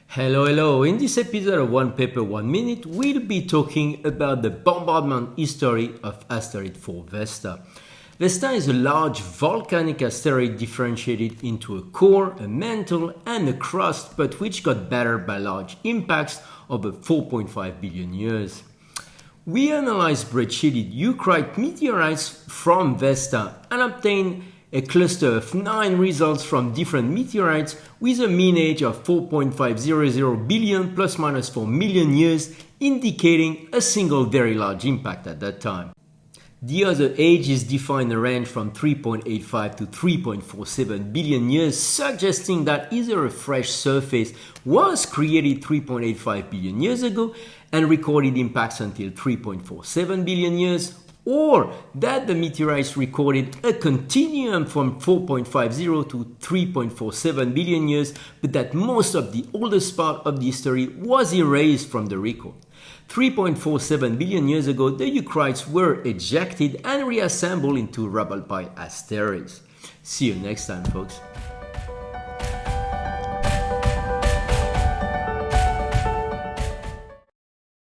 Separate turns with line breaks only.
Hello. In this episode of One Paper, 1 Minute, we'll be talking about the bombardment history of asteroid 4 Vesta. Vesta is a large volcanic asteroid differentiated into a core, a mantle, and a crust, but which got battered by large impacts over 4.5 billion years. We analyzed brecciated eucrite meteorites from Vesta and obtained a cluster of 9 results from different meteorites with a mean age of 4.500 billion plus minus 4 million years, indicating a single very large impact at that time. The other ages define a range from 3.85 to 3.47 billion years, suggesting that either a fresh surface was created 3.85 billion years ago and recorded impacts until 3.47 billion years, or that the meteorites recorded a continuum from 4.50 to 3.47 billion years, but that most of the oldest part of the history was erased from the record. 3.47 billion years ago, the eucrites were ejected and reassembled into rubble by asteroids. See you next time, folks.